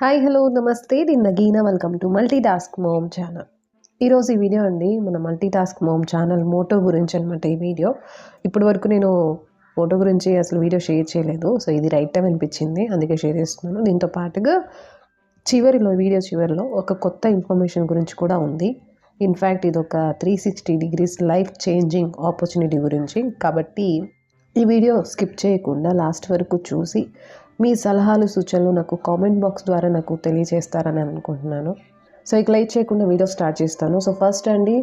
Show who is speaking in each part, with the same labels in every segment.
Speaker 1: Hi hello నమస్తే నేను Nagina welcome to multitask mom channel. ఈరోజు ఈ వీడియో అండి మన multitask mom channel motto గురించి అనమాట. ఈ వీడియో ఇప్పటి వరకు నేను మోటో గురించి అసలు వీడియో షేర్ చేయలేదు. సో ఇది రైట్ టైం అనిపించింది, అందుకే షేర్ చేస్తున్నాను. దీంతో పాటుగా వీడియో చివరిలో ఒక కొత్త ఇన్ఫర్మేషన్ గురించి కూడా ఉంది. ఇన్ఫ్యాక్ట్ ఇది ఒక 360 degrees లైఫ్ చేంజింగ్ ఆపర్చునిటీ గురించి. కాబట్టి ఈ వీడియో స్కిప్ చేయకుండా లాస్ట్ వరకు చూసి మీ సలహాలు సూచనలు నాకు కామెంట్ బాక్స్ ద్వారా నాకు తెలియజేస్తారని అనుకుంటున్నాను. సో ఇక లైట్ చేయకుండా వీడియో స్టార్ట్ చేస్తాను. సో ఫస్ట్ అండి,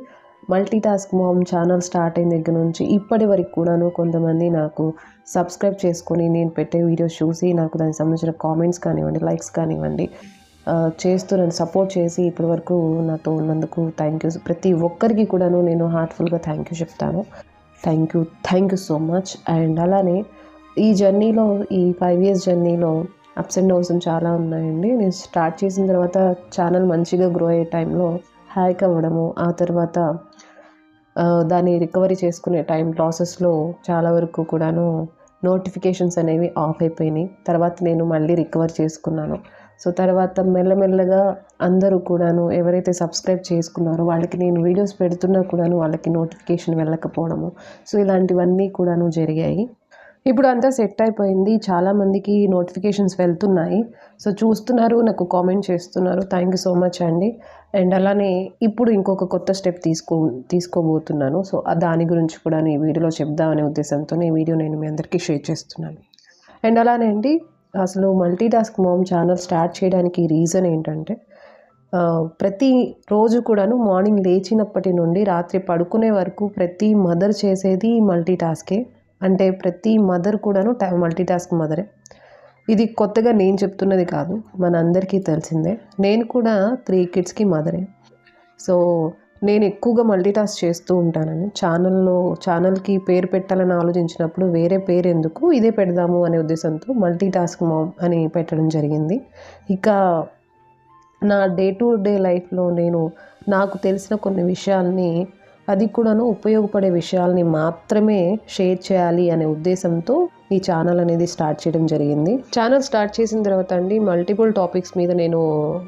Speaker 1: multi task ma'am channel start అయిన దగ్గర నుంచి ఇప్పటి వరకు కూడాను కొంతమంది నాకు సబ్స్క్రైబ్ చేసుకొని నేను పెట్టే వీడియోస్ చూసి నాకు దానికి సంబంధించిన కామెంట్స్ కానివ్వండి, లైక్స్ కానివ్వండి చేస్తూ నన్ను సపోర్ట్ చేసి ఇప్పటి వరకు నాతో ఉన్నందుకు థ్యాంక్ యూ. ప్రతి ఒక్కరికి కూడాను నేను హార్ట్ఫుల్గా థ్యాంక్ యూ చెప్తాను. Thank you so much. And అలానే ఈ జర్నీలో, ఈ 5 years జర్నీలో అప్స్ అండ్ డౌన్స్ చాలా ఉన్నాయండి. నేను స్టార్ట్ చేసిన తర్వాత ఛానల్ మంచిగా గ్రో అయ్యే టైంలో హ్యాక్ అవ్వడము, ఆ తర్వాత దాన్ని రికవరీ చేసుకునే టైం ప్రాసెస్లో చాలా వరకు కూడాను నోటిఫికేషన్స్ అనేవి ఆఫ్ అయిపోయినాయి. తర్వాత నేను మళ్ళీ రికవర్ చేసుకున్నాను. సో తర్వాత మెల్లమెల్లగా అందరూ కూడాను ఎవరైతే సబ్స్క్రైబ్ చేసుకున్నారో వాళ్ళకి నేను వీడియోస్ పెడుతున్నా కూడాను వాళ్ళకి నోటిఫికేషన్ వెళ్ళకపోవడము, సో ఇలాంటివన్నీ కూడాను జరిగాయి. ఇప్పుడు అంతా సెట్ అయిపోయింది. చాలామందికి నోటిఫికేషన్స్ వెళ్తున్నాయి. సో చూస్తున్నారు, నాకు కామెంట్ చేస్తున్నారు. థ్యాంక్ యూ సో మచ్ అండి. అండ్ అలానే ఇప్పుడు ఇంకొక కొత్త స్టెప్ తీసుకోబోతున్నాను. సో దాని గురించి కూడా ఈ వీడియోలో చెప్దామనే ఉద్దేశంతో ఈ వీడియో నేను మీ అందరికీ షేర్ చేస్తున్నాను. అండ్ అలానే అండి, అసలు multi task ma'am channel start చేయడానికి రీజన్ ఏంటంటే, ప్రతి రోజు కూడాను మార్నింగ్ లేచినప్పటి నుండి రాత్రి పడుకునే వరకు ప్రతి మదర్ చేసేది మల్టీ టాస్కే. అంటే ప్రతి మదర్ కూడాను మల్టీ టాస్క్ మదరే. ఇది కొత్తగా నేను చెప్తున్నది కాదు, మన అందరికీ తెలిసిందే. నేను కూడా 3 kidsకి మదరే. సో నేను ఎక్కువగా మల్టీ టాస్క్ చేస్తూ ఉంటానని ఛానల్కి పేరు పెట్టాలని ఆలోచించినప్పుడు వేరే పేరు ఎందుకు, ఇదే పెడదాము అనే ఉద్దేశంతో మల్టీ టాస్క్ మామ్ అని పెట్టడం జరిగింది. ఇక నా డే టు డే లైఫ్లో నాకు తెలిసిన కొన్ని విషయాల్ని, అది కూడాను ఉపయోగపడే విషయాల్ని మాత్రమే షేర్ చేయాలి అనే ఉద్దేశంతో ఈ ఛానల్ అనేది స్టార్ట్ చేయడం జరిగింది. ఛానల్ స్టార్ట్ చేసిన తర్వాత అండి, మల్టిపుల్ టాపిక్స్ మీద నేను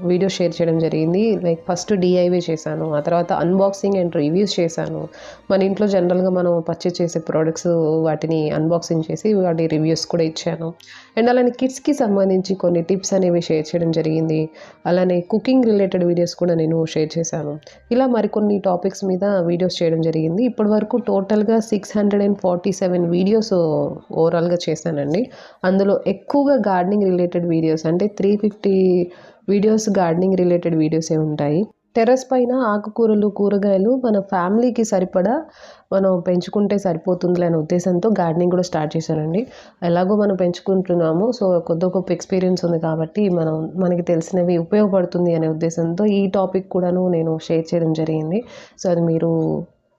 Speaker 1: వీడియో షేర్ చేయడం జరిగింది. లైక్ ఫస్ట్ DIY చేశాను, ఆ తర్వాత అన్బాక్సింగ్ అండ్ రివ్యూస్ చేశాను. మన ఇంట్లో జనరల్గా మనం పర్చేస్ చేసే ప్రోడక్ట్స్ వాటిని అన్బాక్సింగ్ చేసి వాటి రివ్యూస్ కూడా ఇచ్చాను. అండ్ అలానే కిడ్స్కి సంబంధించి కొన్ని టిప్స్ అనేవి షేర్ చేయడం జరిగింది. అలానే కుకింగ్ రిలేటెడ్ వీడియోస్ కూడా నేను షేర్ చేశాను. ఇలా మరికొన్ని టాపిక్స్ మీద వీడియోస్ చేయడం జరిగింది. ఇప్పటి వరకు టోటల్గా 647 వీడియోస్ ఓవరాల్గా చేశానండి. అందులో ఎక్కువగా గార్డెనింగ్ రిలేటెడ్ వీడియోస్, అంటే 350 వీడియోస్ గార్డెనింగ్ రిలేటెడ్ వీడియోసే ఉంటాయి. టెర్రస్ పైన ఆకుకూరలు, కూరగాయలు మన ఫ్యామిలీకి సరిపడా మనం పెంచుకుంటే సరిపోతుంది అనే ఉద్దేశంతో గార్డెనింగ్ కూడా స్టార్ట్ చేశానండి. ఎలాగో మనం పెంచుకుంటున్నాము, సో కొద్ది గొప్ప ఎక్స్పీరియన్స్ ఉంది కాబట్టి మనకి తెలిసినవి ఉపయోగపడుతుంది అనే ఉద్దేశంతో ఈ టాపిక్ కూడాను నేను షేర్ చేయడం జరిగింది. సో అది మీరు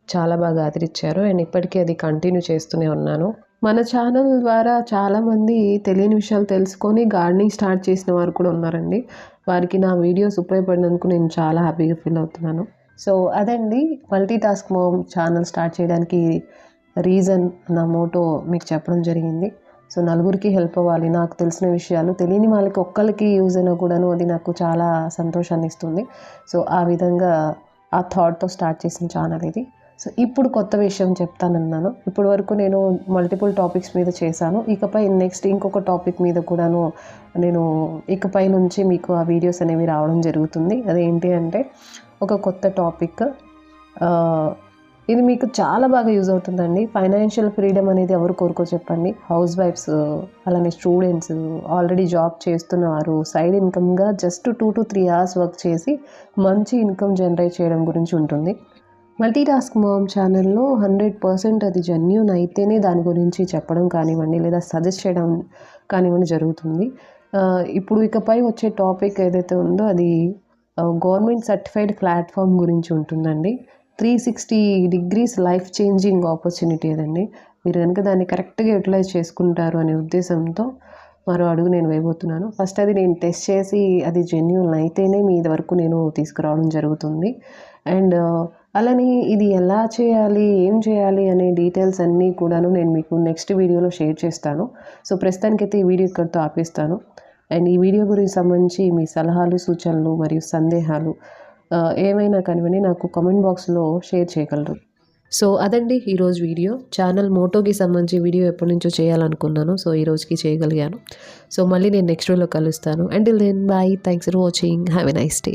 Speaker 1: చాలా బాగా ఆదరించారు అండ్ ఇప్పటికీ అది కంటిన్యూ చేస్తూనే ఉన్నాను. మన ఛానల్ ద్వారా చాలామంది తెలియని విషయాలు తెలుసుకొని గార్డెనింగ్ స్టార్ట్ చేసిన వారు కూడా ఉన్నారండి. వారికి నా వీడియోస్ ఉపయోగపడినందుకు నేను చాలా హ్యాపీగా ఫీల్ అవుతున్నాను. సో అదండి, multi task ma'am channel start చేయడానికి రీజన్, నా మోటో మీకు చెప్పడం జరిగింది. సో నలుగురికి హెల్ప్ అవ్వాలి, నాకు తెలిసిన విషయాలు తెలియని వాళ్ళకి ఒక్కరికి యూజ్ అయినా కూడాను అది నాకు చాలా సంతోషాన్ని ఇస్తుంది. సో ఆ విధంగా ఆ థాట్తో స్టార్ట్ చేసిన ఛానల్ ఇది. సో ఇప్పుడు కొత్త విషయం చెప్తానన్నాను. ఇప్పటి వరకు నేను మల్టిపుల్ టాపిక్స్ మీద చేశాను. ఇకపై నెక్స్ట్ ఇంకొక టాపిక్ మీద కూడాను నేను ఇకపై నుంచి మీకు ఆ వీడియోస్ అనేవి రావడం జరుగుతుంది. అదేంటి అంటే ఒక కొత్త టాపిక్. ఇది మీకు చాలా బాగా యూజ్ అవుతుందండి. ఫైనాన్షియల్ ఫ్రీడమ్ అనేది ఎవరు కోరుకో చెప్పండి. హౌస్ వైఫ్స్, అలానే స్టూడెంట్స్, ఆల్రెడీ జాబ్ చేస్తున్నవారు, సైడ్ ఇన్కమ్గా జస్ట్ 2 to 3 hours వర్క్ చేసి మంచి ఇన్కమ్ జనరేట్ చేయడం గురించి ఉంటుంది. మల్టీ టాస్క్ మామ్ ఛానల్లో 100% అది జెన్యూన్ అయితేనే దాని గురించి చెప్పడం కానివ్వండి, లేదా సజెస్ట్ చేయడం కానివ్వండి జరుగుతుంది. ఇప్పుడు ఇకపై వచ్చే టాపిక్ ఏదైతే ఉందో అది గవర్నమెంట్ సర్టిఫైడ్ ప్లాట్ఫామ్ గురించి ఉంటుందండి. 360 degrees లైఫ్ చేంజింగ్ ఆపర్చునిటీ అదండి. మీరు కనుక దాన్ని కరెక్ట్గా యూటిలైజ్ చేసుకుంటారు అనే ఉద్దేశంతో మరో అడుగు నేను వేయబోతున్నాను. ఫస్ట్ అది నేను టెస్ట్ చేసి అది జెన్యూన్ అయితేనే మీ వరకు నేను తీసుకురావడం జరుగుతుంది. అండ్ అలానే ఇది ఎలా చేయాలి, ఏం చేయాలి అనే డీటెయిల్స్ అన్నీ కూడాను నేను మీకు నెక్స్ట్ వీడియోలో షేర్ చేస్తాను. సో ప్రస్తుతానికైతే ఈ వీడియో ఇక్కడితో ఆపేస్తాను. అండ్ ఈ వీడియో గురించి సంబంధించి మీ సలహాలు, సూచనలు మరియు సందేహాలు ఏమైనా కానివ్వండి నాకు కామెంట్ బాక్స్లో షేర్ చేయగలరు. సో అదండి ఈరోజు వీడియో. ఛానల్ మోటోకి సంబంధించి వీడియో ఎప్పటి నుంచో చేయాలనుకున్నాను. సో ఈ రోజుకి చేయగలిగాను. సో మళ్ళీ నేను నెక్స్ట్ వీడియోలో కలుస్తాను. Until then bye. Thanks for watching. Have a nice day.